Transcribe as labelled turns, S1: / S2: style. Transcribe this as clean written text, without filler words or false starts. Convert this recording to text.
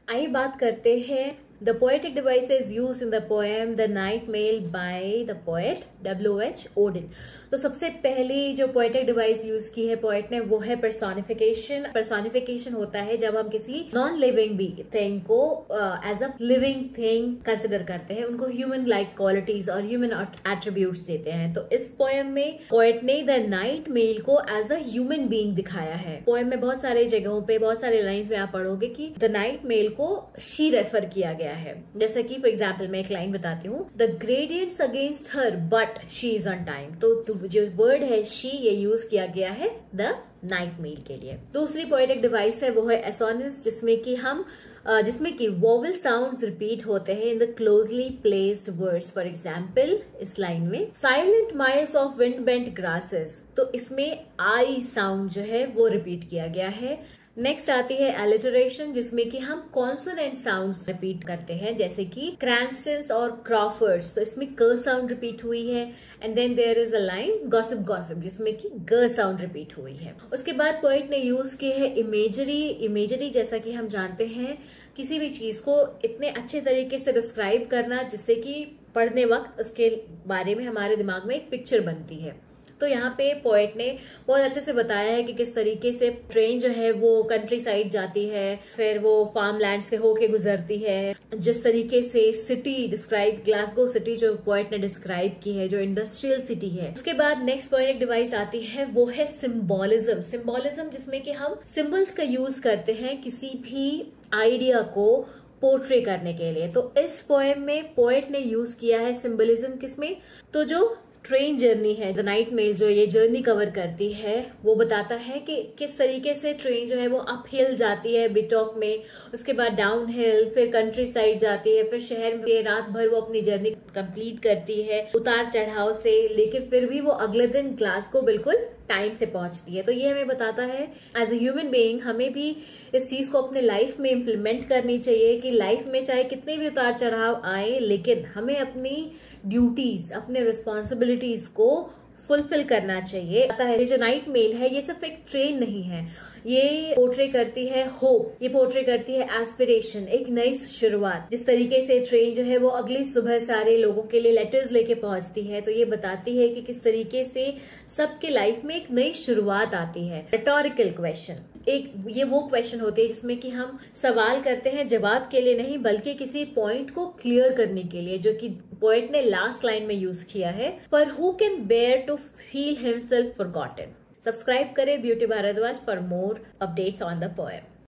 S1: आइए बात करते हैं The poetic devices used in the poem The Night Mail by the poet W.H. Auden। तो सबसे पहली जो पोएटिक डिवाइस यूज की है पोएट ने वो है पर्सोनिफिकेशन। पर्सोनिफिकेशन होता है जब हम किसी नॉन लिविंग बी थिंग को as a living thing consider करते हैं, उनको ह्यूमन लाइक क्वालिटीज और ह्यूमन एट्रीब्यूट्स देते हैं। तो इस पोएम में पोएट ने द नाइट मेल को एज अ ह्यूमन बीइंग दिखाया है। पोएम में बहुत सारे जगहों पे बहुत सारे लाइन्स में आप पढ़ोगे कि द नाइट मेल को शी रेफर किया गया है। जैसे कि फॉर एग्जाम्पल मैं एक लाइन बताती हूँ, the gradients against her but she is on time. तो जो वर्ड है शी ये यूज किया गया है द नाइट मेल के लिए। दूसरी पोएटिक डिवाइस है वो है एसोनेंस, जिसमें कि वोवेल साउंड्स रिपीट होते हैं in the closely placed words. For example इस लाइन में silent miles of wind bent grasses, तो इसमें आई साउंड जो है वो रिपीट किया गया है। नेक्स्ट आती है एलिटरेशन, जिसमें कि हम कॉन्सोनेंट साउंड्स रिपीट करते हैं, जैसे कि क्रैनस्टन्स और क्रॉफर्ड्स, तो इसमें क साउंड रिपीट हुई है। And then there is a line gossip gossip, जिसमें कि ग साउंड रिपीट हुई है। उसके बाद पोएट ने यूज की है इमेजरी, जैसा कि हम जानते हैं किसी भी चीज को इतने अच्छे तरीके से डिस्क्राइब करना जिससे कि पढ़ने वक्त उसके बारे में हमारे दिमाग में एक पिक्चर बनती है। तो यहाँ पे पोएट ने बहुत अच्छे से बताया है कि किस तरीके से ट्रेन जो है वो कंट्री साइड जाती है, फिर वो फार्म लैंड से होके गुजरती है। जिस तरीके से सिटी डिस्क्राइब, ग्लासगो सिटी जो पोएट ने डिस्क्राइब की है, जो इंडस्ट्रियल सिटी है। उसके बाद नेक्स्ट पोएटिक डिवाइस आती है वो है सिंबोलिज्म, जिसमें कि हम सिंबल्स का यूज करते हैं किसी भी आइडिया को पोर्ट्रे करने के लिए। तो इस पोएम में पोएट ने यूज किया है सिंबलिज्म किसमें, तो जो ट्रेन जर्नी है द नाइट मेल जो ये जर्नी कवर करती है वो बताता है कि किस तरीके से ट्रेन जो है वो अप हिल जाती है बिटॉक में, उसके बाद डाउन हिल, फिर कंट्री साइड जाती है, फिर शहर में रात भर वो अपनी जर्नी कंप्लीट करती है उतार चढ़ाव से, लेकिन फिर भी वो अगले दिन ग्लासगो बिल्कुल टाइम से पहुंचती है। तो ये हमें बताता है एज ए ह्यूमन बीइंग हमें भी इस चीज को अपने लाइफ में इम्प्लीमेंट करनी चाहिए कि लाइफ में चाहे कितने भी उतार चढ़ाव आए, लेकिन हमें अपनी ड्यूटीज, अपने रिस्पॉन्सिबिलिटीज को फुलफिल करना चाहिए। ये जो नाइट मेल है ये सिर्फ एक ट्रेन नहीं है, ये पोर्ट्रे करती है होप, ये पोर्ट्रे करती है एस्पिरेशन, एक नई शुरुआत। जिस तरीके से ट्रेन जो है वो अगली सुबह सारे लोगों के लिए लेटर्स लेके पहुंचती है, तो ये बताती है कि किस तरीके से सबके लाइफ में एक नई शुरुआत आती है। रिटोरिकल क्वेश्चन, ये वो क्वेश्चन होते हैं जिसमें कि हम सवाल करते हैं जवाब के लिए नहीं बल्कि किसी पॉइंट को क्लियर करने के लिए, जो कि पोएट ने लास्ट लाइन में यूज किया है, पर who can bear to feel himself forgotten. Subscribe करें Beauty Bhardwaj for more updates on the poem.